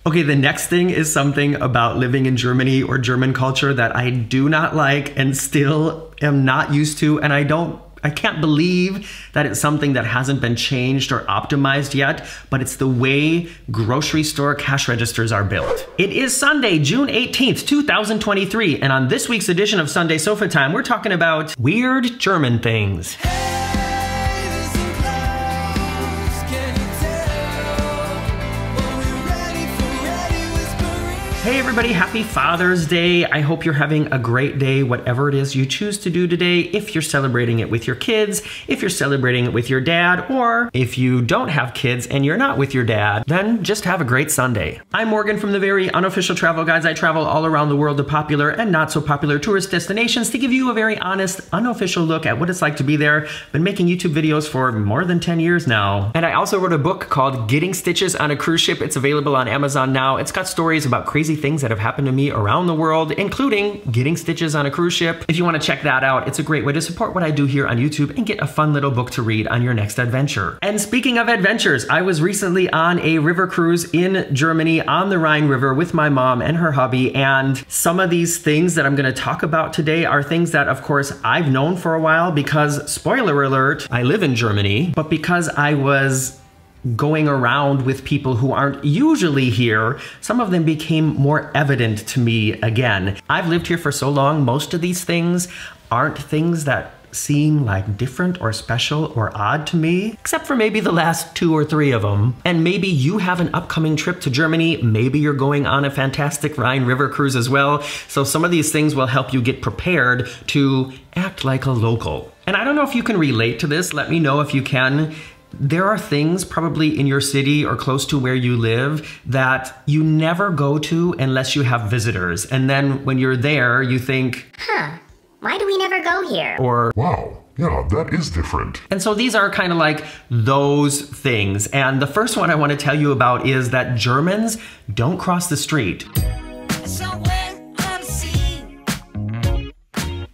Okay, the next thing is something about living in Germany or German culture that I do not like and still am not used to, and I can't believe that it's something that hasn't been changed or optimized yet, but it's the way grocery store cash registers are built. It is Sunday, June 18th, 2023, and on this week's edition of Sunday Sofa Time, we're talking about weird German things. Hey everybody, happy Father's Day. I hope you're having a great day, whatever it is you choose to do today. If you're celebrating it with your kids, if you're celebrating it with your dad, or if you don't have kids and you're not with your dad, then just have a great Sunday. I'm Morgan from the very unofficial travel guides. I travel all around the world to popular and not so popular tourist destinations to give you a very honest, unofficial look at what it's like to be there. Been making YouTube videos for more than 10 years now. And I also wrote a book called Getting Stitches on a Cruise Ship. It's available on Amazon now. It's got stories about crazy things that have happened to me around the world, including getting stitches on a cruise ship. If you want to check that out, it's a great way to support what I do here on YouTube and get a fun little book to read on your next adventure. And speaking of adventures, I was recently on a river cruise in Germany on the Rhine River with my mom and her hubby, and some of these things that I'm going to talk about today are things that, of course, I've known for a while because, spoiler alert, I live in Germany, but because I was going around with people who aren't usually here, some of them became more evident to me again. I've lived here for so long, most of these things aren't things that seem like different or special or odd to me, except for maybe the last 2 or 3 of them. And maybe you have an upcoming trip to Germany, maybe you're going on a fantastic Rhine River cruise as well, so some of these things will help you get prepared to act like a local. And I don't know if you can relate to this, let me know if you can. There are things probably in your city or close to where you live that you never go to unless you have visitors. And then when you're there, you think, why do we never go here? Or, wow, yeah, that is different. And so these are kind of like those things. And the first one I want to tell you about is that Germans don't cross the street.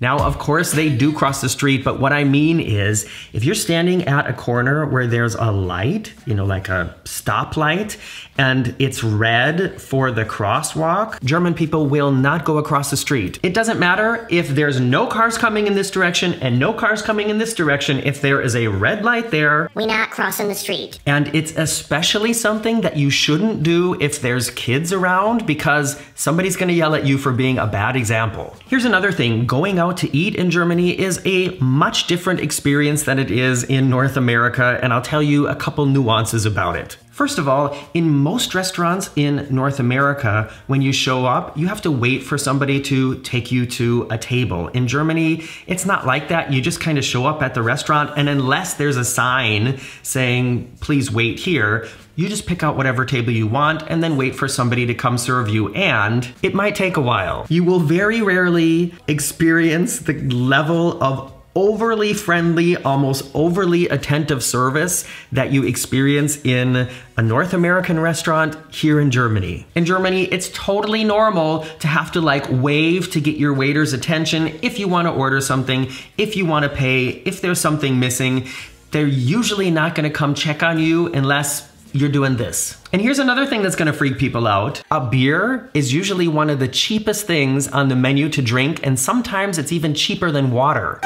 Now, of course, they do cross the street, but what I mean is, if you're standing at a corner where there's a light, you know, like a stoplight, and it's red for the crosswalk, German people will not go across the street. It doesn't matter if there's no cars coming in this direction and no cars coming in this direction. If there is a red light there, we're not crossing the street. And it's especially something that you shouldn't do if there's kids around, because somebody's gonna yell at you for being a bad example. Here's another thing, going out to eat in Germany is a much different experience than it is in North America, and I'll tell you a couple nuances about it. First of all, in most restaurants in North America, when you show up, you have to wait for somebody to take you to a table. In Germany, it's not like that. You just kind of show up at the restaurant, and unless there's a sign saying, please wait here, you just pick out whatever table you want and then wait for somebody to come serve you, and it might take a while. You will very rarely experience the level of overly friendly, almost overly attentive service that you experience in a North American restaurant here in Germany. In Germany, it's totally normal to have to like wave to get your waiter's attention if you want to order something, if you want to pay, if there's something missing. They're usually not going to come check on you unless you're doing this. And here's another thing that's gonna freak people out. A beer is usually one of the cheapest things on the menu to drink, and sometimes it's even cheaper than water.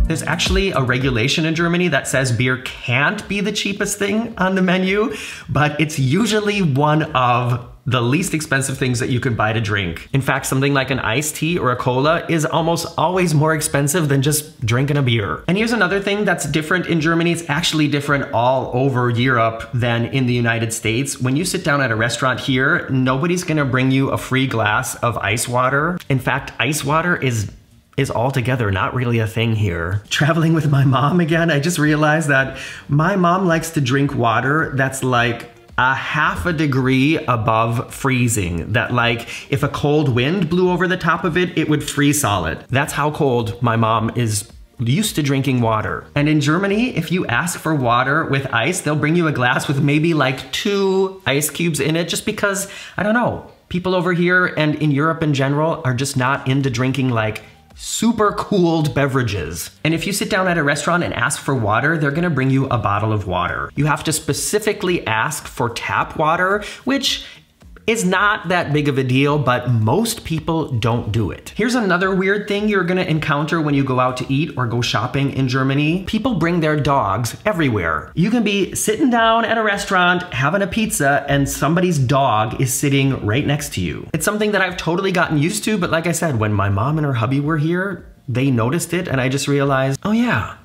There's actually a regulation in Germany that says beer can't be the cheapest thing on the menu, but it's usually one of the least expensive things that you can buy to drink. In fact, something like an iced tea or a cola is almost always more expensive than just drinking a beer. And here's another thing that's different in Germany. It's actually different all over Europe than in the United States. When you sit down at a restaurant here, nobody's gonna bring you a free glass of ice water. In fact, ice water is altogether not really a thing here. Traveling with my mom again, I just realized that my mom likes to drink water that's like a ½ degree above freezing. That like, if a cold wind blew over the top of it, it would freeze solid. That's how cold my mom is used to drinking water. And in Germany, if you ask for water with ice, they'll bring you a glass with maybe like 2 ice cubes in it, just because, I don't know, people over here and in Europe in general are just not into drinking like super cooled beverages. And if you sit down at a restaurant and ask for water, they're gonna bring you a bottle of water. You have to specifically ask for tap water, which is not that big of a deal, but most people don't do it. Here's another weird thing you're gonna encounter when you go out to eat or go shopping in Germany. People bring their dogs everywhere. You can be sitting down at a restaurant, having a pizza, and somebody's dog is sitting right next to you. It's something that I've totally gotten used to, but like I said, when my mom and her hubby were here, they noticed it, and I just realized, oh yeah,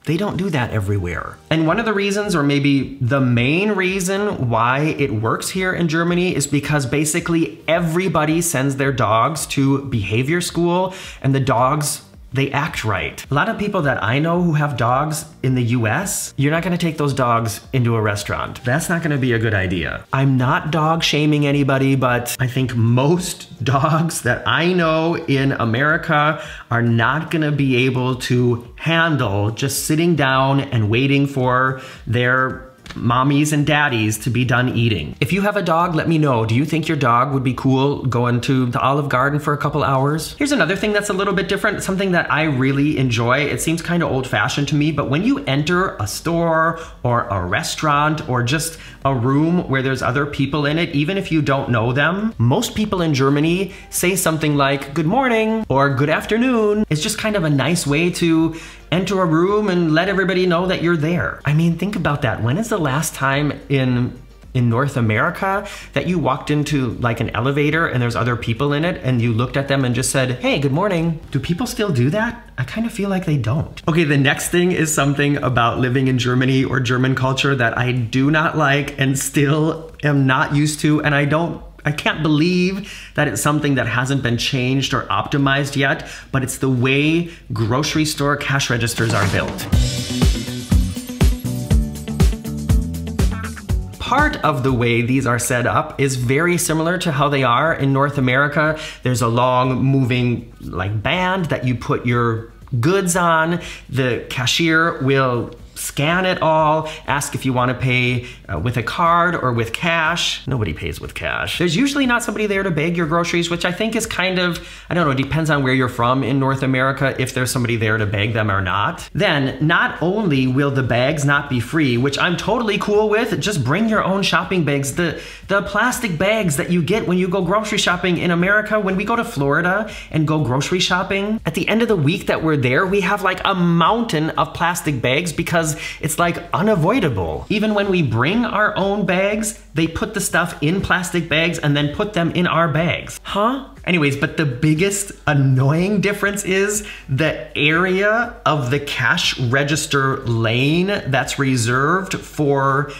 they don't do that everywhere. And one of the reasons, or maybe the main reason why it works here in Germany is because basically everybody sends their dogs to behavior school, and the dogs, they act right. A lot of people that I know who have dogs in the US, you're not gonna take those dogs into a restaurant. That's not gonna be a good idea. I'm not dog shaming anybody, but I think most dogs that I know in America are not gonna be able to handle just sitting down and waiting for their mommies and daddies to be done eating. If you have a dog, let me know. Do you think your dog would be cool going to the Olive Garden for a couple hours? Here's another thing that's a little bit different, something that I really enjoy. It seems kind of old-fashioned to me, but when you enter a store or a restaurant or just a room where there's other people in it, even if you don't know them, most people in Germany say something like good morning or good afternoon. It's just kind of a nice way to enter a room and let everybody know that you're there. I mean, think about that. When is the last time in North America that you walked into like an elevator and there's other people in it and you looked at them and just said, hey, good morning? Do people still do that? I kind of feel like they don't. Okay, the next thing is something about living in Germany or German culture that I do not like and still am not used to, and I can't believe that it's something that hasn't been changed or optimized yet, but it's the way grocery store cash registers are built. Part of the way these are set up is very similar to how they are in North America. There's a long moving like band that you put your goods on. The cashier will scan it all, ask if you want to pay with a card or with cash. Nobody pays with cash. There's usually not somebody there to bag your groceries, which I think is kind of, I don't know, it depends on where you're from in North America, if there's somebody there to bag them or not. Then, not only will the bags not be free, which I'm totally cool with, just bring your own shopping bags. The plastic bags that you get when you go grocery shopping in America, when we go to Florida and go grocery shopping, at the end of the week that we're there, we have like a mountain of plastic bags because it's like unavoidable. Even when we bring our own bags, they put the stuff in plastic bags and then put them in our bags. Huh? Anyways, but the biggest annoying difference is the area of the cash register lane that's reserved for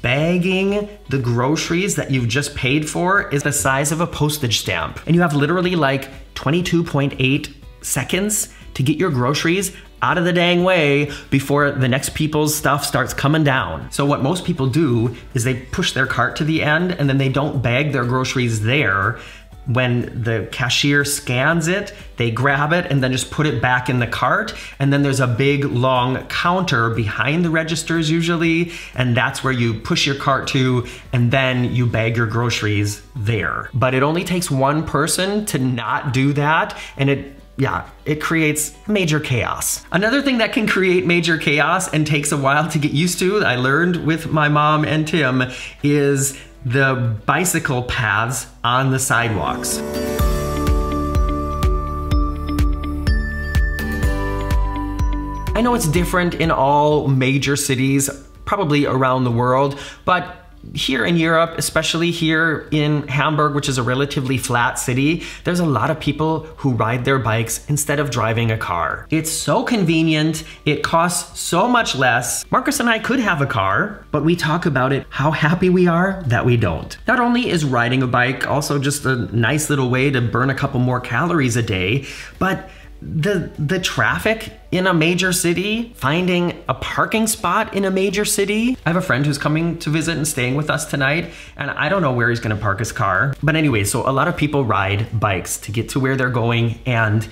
bagging the groceries that you've just paid for is the size of a postage stamp. And you have literally like 22.8 seconds to get your groceries out of the dang way before the next people's stuff starts coming down. So what most people do is they push their cart to the end and then they don't bag their groceries there. When the cashier scans it, they grab it and then just put it back in the cart. And then there's a big long counter behind the registers usually, and that's where you push your cart to and then you bag your groceries there. But it only takes one person to not do that, and it creates major chaos. Another thing that can create major chaos and takes a while to get used to, I learned with my mom and Tim, is the bicycle paths on the sidewalks. I know it's different in all major cities, probably around the world, but here in Europe, especially here in Hamburg, which is a relatively flat city, there's a lot of people who ride their bikes instead of driving a car. It's so convenient, it costs so much less. Marcus and I could have a car, but we talk about it, how happy we are that we don't. Not only is riding a bike also just a nice little way to burn a couple more calories a day, but the traffic in a major city, finding a parking spot in a major city. I have a friend who's coming to visit and staying with us tonight, and I don't know where he's gonna park his car. But anyway, so a lot of people ride bikes to get to where they're going, and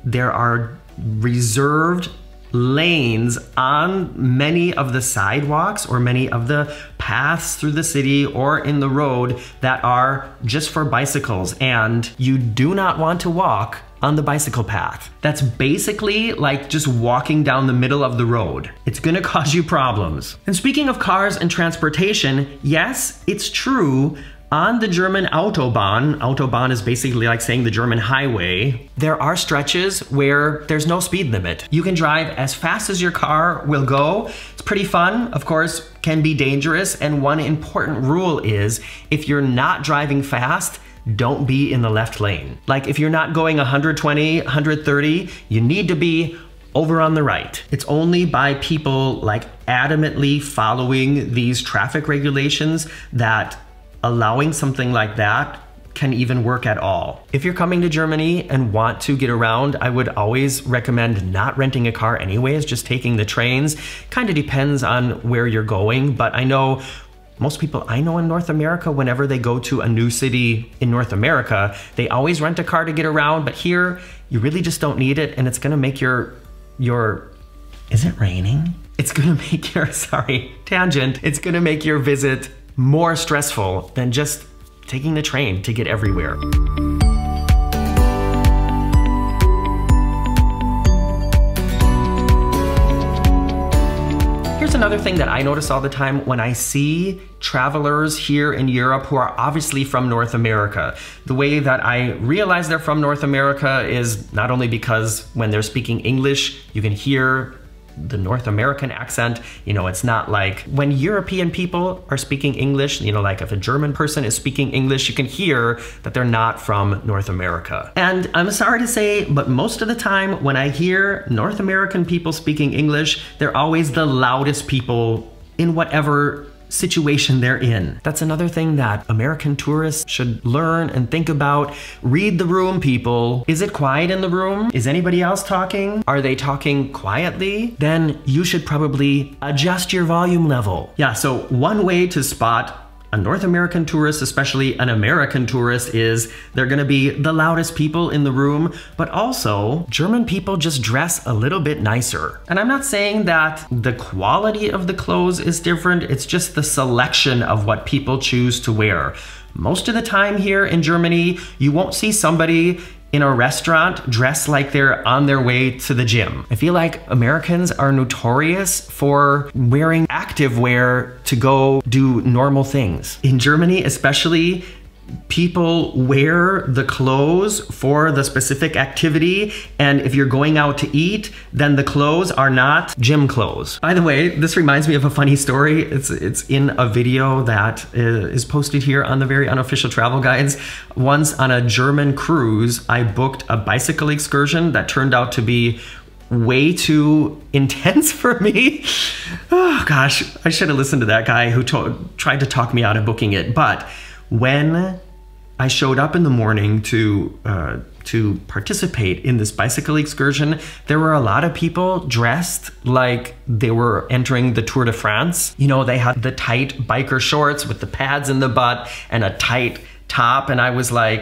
there are reserved lanes on many of the sidewalks or many of the paths through the city or in the road that are just for bicycles, and you do not want to walk on the bicycle path. That's basically like just walking down the middle of the road. It's gonna cause you problems. And speaking of cars and transportation, yes, it's true. On the German Autobahn is basically like saying the German highway, there are stretches where there's no speed limit. You can drive as fast as your car will go. It's pretty fun, of course, can be dangerous. And one important rule is if you're not driving fast, don't be in the left lane. Like if you're not going 120, 130, you need to be over on the right. It's only by people like adamantly following these traffic regulations that allowing something like that can even work at all. If you're coming to Germany and want to get around, I would always recommend not renting a car anyways, just taking the trains. Kind of depends on where you're going, but I know most people I know in North America, whenever they go to a new city in North America, they always rent a car to get around, but here you really just don't need it, and it's gonna make your is it raining? It's gonna make your, sorry, tangent. It's gonna make your visit more stressful than just taking the train to get everywhere. Here's another thing that I notice all the time when I see travelers here in Europe who are obviously from North America. The way that I realize they're from North America is not only because when they're speaking English, you can hear the North American accent. You know, it's not like when European people are speaking English, you know, like if a German person is speaking English, you can hear that they're not from North America. And I'm sorry to say, but most of the time when I hear North American people speaking English, they're always the loudest people in whatever situation they're in. That's another thing that American tourists should learn and think about. Read the room, people. Is it quiet in the room? Is anybody else talking? Are they talking quietly? Then you should probably adjust your volume level. Yeah, so one way to spot a North American tourist, especially an American tourist, is they're gonna be the loudest people in the room, but also German people just dress a little bit nicer. And I'm not saying that the quality of the clothes is different, it's just the selection of what people choose to wear. Most of the time here in Germany, you won't see somebody in a restaurant dressed like they're on their way to the gym. I feel like Americans are notorious for wearing activewear to go do normal things. In Germany especially, people wear the clothes for the specific activity, and if you're going out to eat, then the clothes are not gym clothes. By the way, this reminds me of a funny story. It's in a video that is posted here on the Very Unofficial Travel Guides. Once on a German cruise, I booked a bicycle excursion that turned out to be way too intense for me. Oh gosh, I should have listened to that guy who tried to talk me out of booking it. But when I showed up in the morning to participate in this bicycle excursion, there were a lot of people dressed like they were entering the Tour de France. You know, they had the tight biker shorts with the pads in the butt and a tight top, and I was like,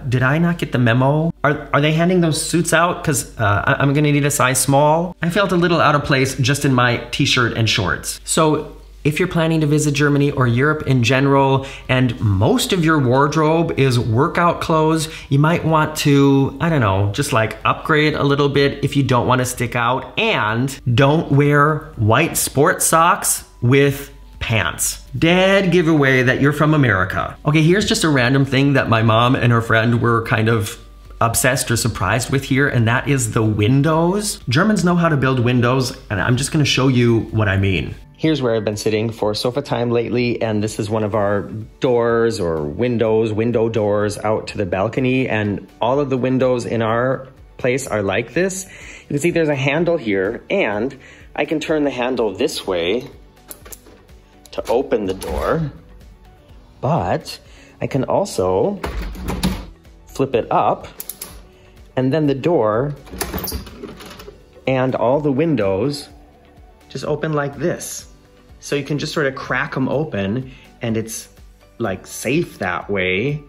did I not get the memo? Are they handing those suits out? Because I'm gonna need a size small. I felt a little out of place just in my t-shirt and shorts. So if you're planning to visit Germany or Europe in general, and most of your wardrobe is workout clothes, you might want to, I don't know, just like upgrade a little bit if you don't want to stick out. And don't wear white sports socks with pants. Dead giveaway that you're from America. Okay, here's just a random thing that my mom and her friend were kind of obsessed or surprised with here, and that is the windows. Germans know how to build windows, and I'm just gonna show you what I mean. Here's where I've been sitting for sofa time lately, and this is one of our doors or windows, window doors out to the balcony, and all of the windows in our place are like this. You can see there's a handle here, and I can turn the handle this way to open the door, but I can also flip it up, and then the door and all the windows just open like this. So you can just sort of crack them open, and it's like safe that way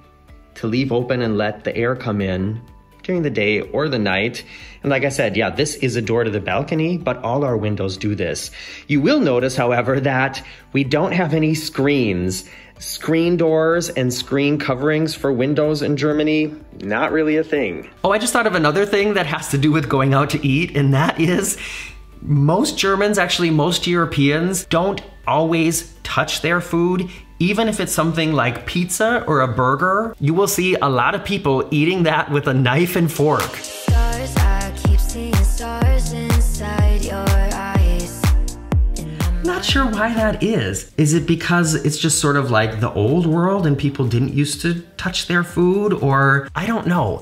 to leave open and let the air come in during the day or the night. And like I said, yeah, this is a door to the balcony, but all our windows do this. You will notice, however, that we don't have any screens. Screen doors and screen coverings for windows in Germany, not really a thing. Oh, I just thought of another thing that has to do with going out to eat, and that is most Germans, actually most Europeans, don't always touch their food. Even if it's something like pizza or a burger, you will see a lot of people eating that with a knife and fork. Stars, I keep seeing stars inside your eyes. Not sure why that is. Is it because it's just sort of like the old world and people didn't used to touch their food? Or I don't know.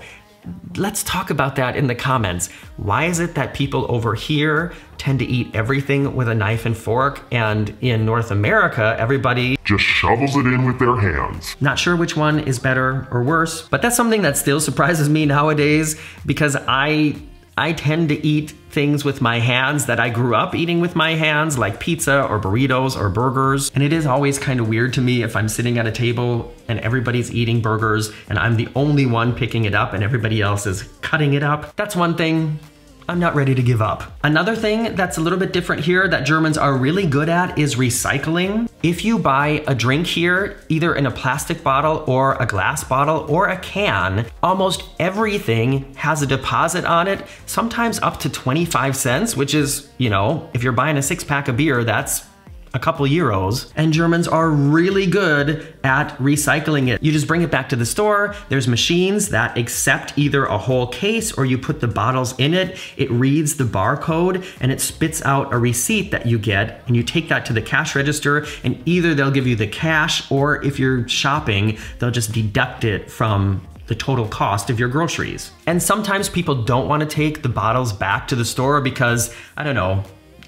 Let's talk about that in the comments. Why is it that people over here tend to eat everything with a knife and fork, and in North America, everybody just shovels it in with their hands? Not sure which one is better or worse, but that's something that still surprises me nowadays, because I tend to eat things with my hands that I grew up eating with my hands, like pizza or burritos or burgers. And it is always kind of weird to me if I'm sitting at a table and everybody's eating burgers and I'm the only one picking it up and everybody else is cutting it up. That's one thing I'm not ready to give up. Another thing that's a little bit different here that Germans are really good at is recycling. If you buy a drink here, either in a plastic bottle or a glass bottle or a can, almost everything has a deposit on it, sometimes up to 25 cents, which is, you know, if you're buying a 6-pack of beer, that's a couple euros. And Germans are really good at recycling it. You just bring it back to the store. There's machines that accept either a whole case or you put the bottles in it. It reads the barcode and it spits out a receipt that you get, and you take that to the cash register, and either they'll give you the cash, or if you're shopping, they'll just deduct it from the total cost of your groceries. And sometimes people don't want to take the bottles back to the store because, I don't know,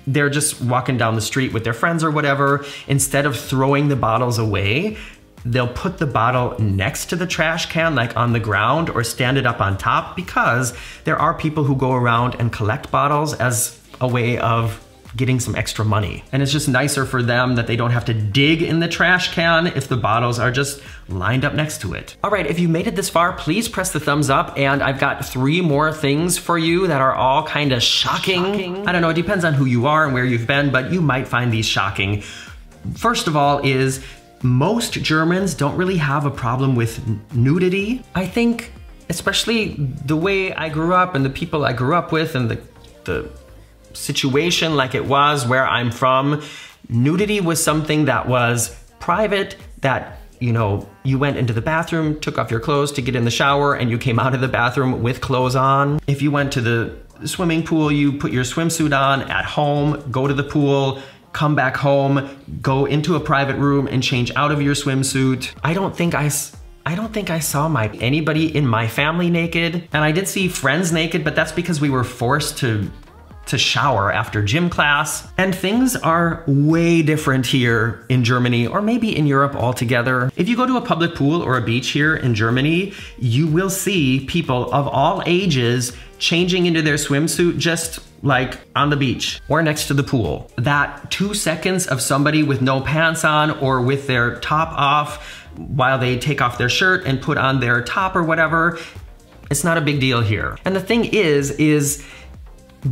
they're just walking down the street with their friends or whatever. Instead of throwing the bottles away, they'll put the bottle next to the trash can, like on the ground, or stand it up on top, because there are people who go around and collect bottles as a way of getting some extra money. And it's just nicer for them that they don't have to dig in the trash can if the bottles are just lined up next to it. All right, if you made it this far, please press the thumbs up, and I've got 3 more things for you that are all kind of shocking. I don't know, it depends on who you are and where you've been, but you might find these shocking. First of all is, most Germans don't really have a problem with nudity. I think, especially the way I grew up and the people I grew up with and the situation like it was where I'm from, nudity was something that was private, that, you know, you went into the bathroom, took off your clothes to get in the shower, and you came out of the bathroom with clothes on. If you went to the swimming pool, you put your swimsuit on at home, go to the pool, come back home, go into a private room and change out of your swimsuit. I don't think I saw anybody in my family naked, and I did see friends naked, but that's because we were forced to shower after gym class. And things are way different here in Germany, or maybe in Europe altogether. If you go to a public pool or a beach here in Germany, you will see people of all ages changing into their swimsuit just like on the beach or next to the pool. That 2 seconds of somebody with no pants on or with their top off while they take off their shirt and put on their top or whatever, it's not a big deal here. And the thing is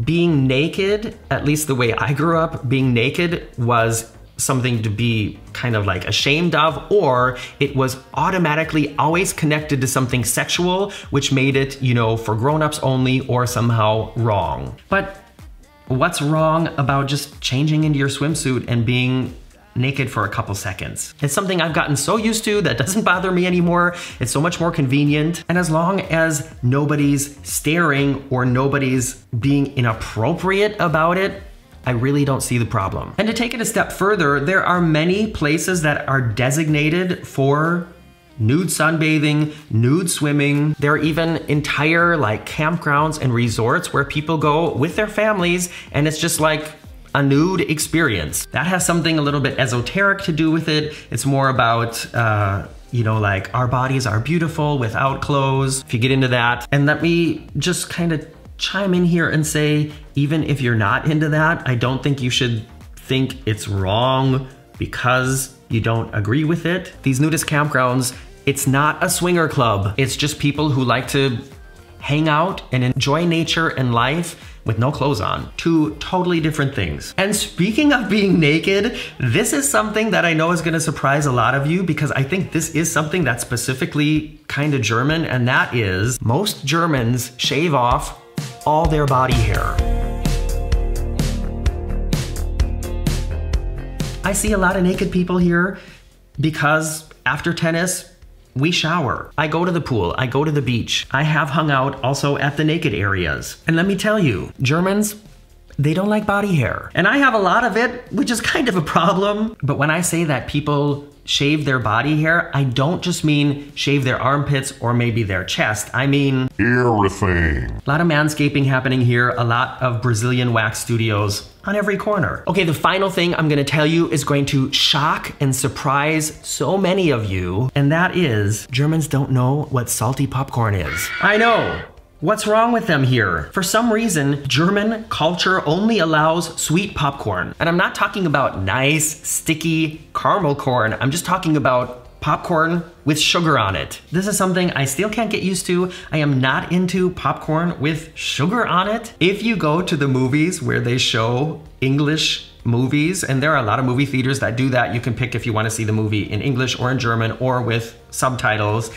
being naked, at least the way I grew up, being naked was something to be kind of like ashamed of, or it was automatically always connected to something sexual, which made it, you know, for grown-ups only or somehow wrong. But what's wrong about just changing into your swimsuit and being naked for a couple seconds? It's something I've gotten so used to that doesn't bother me anymore. It's so much more convenient. And as long as nobody's staring or nobody's being inappropriate about it, I really don't see the problem. And to take it a step further, there are many places that are designated for nude sunbathing, nude swimming. There are even entire like campgrounds and resorts where people go with their families, and it's just like a nude experience. That has something a little bit esoteric to do with it. It's more about, you know, like our bodies are beautiful without clothes, if you get into that. And let me just kind of chime in here and say, even if you're not into that, I don't think you should think it's wrong because you don't agree with it. These nudist campgrounds, it's not a swinger club. It's just people who like to hang out and enjoy nature and life with no clothes on. Two totally different things. And speaking of being naked, this is something that I know is gonna surprise a lot of you because I think this is something that's specifically kind of German, and that is most Germans shave off all their body hair. I see a lot of naked people here because after tennis, we shower. I go to the pool, I go to the beach. I have hung out also at the naked areas. And let me tell you, Germans, they don't like body hair. And I have a lot of it, which is kind of a problem. But when I say that people shave their body hair, I don't just mean shave their armpits or maybe their chest. I mean everything. A lot of manscaping happening here, a lot of Brazilian wax studios on every corner. Okay, the final thing I'm gonna tell you is going to shock and surprise so many of you, and that is Germans don't know what salty popcorn is. I know. What's wrong with them here? For some reason, German culture only allows sweet popcorn. And I'm not talking about nice, sticky caramel corn. I'm just talking about popcorn with sugar on it. This is something I still can't get used to. I am not into popcorn with sugar on it. If you go to the movies where they show English movies, and there are a lot of movie theaters that do that, you can pick if you want to see the movie in English or in German or with subtitles.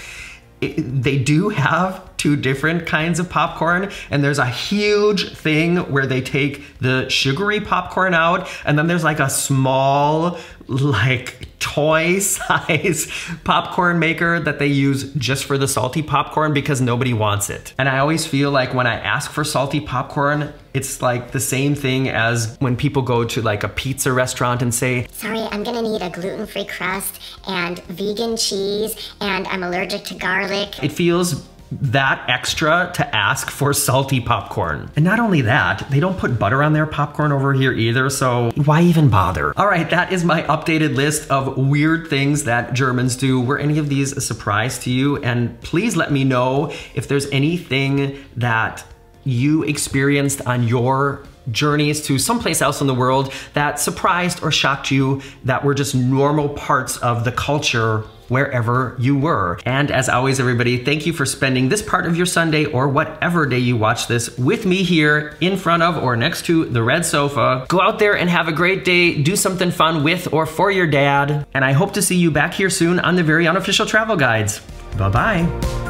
They do have two different kinds of popcorn, and there's a huge thing where they take the sugary popcorn out, and then there's like a small, like toy size popcorn maker that they use just for the salty popcorn because nobody wants it. And I always feel like when I ask for salty popcorn, it's like the same thing as when people go to like a pizza restaurant and say, sorry, I'm gonna need a gluten-free crust and vegan cheese, and I'm allergic to garlic. It feels that extra to ask for salty popcorn. And not only that, they don't put butter on their popcorn over here either, so why even bother? All right, that is my updated list of weird things that Germans do. Were any of these a surprise to you? And please let me know if there's anything that you experienced on your journeys to someplace else in the world that surprised or shocked you, that were just normal parts of the culture wherever you were. And as always, everybody, thank you for spending this part of your Sunday or whatever day you watch this with me here in front of or next to the red sofa. Go out there and have a great day. Do something fun with or for your dad. And I hope to see you back here soon on the Very Unofficial Travel Guides. Bye-bye.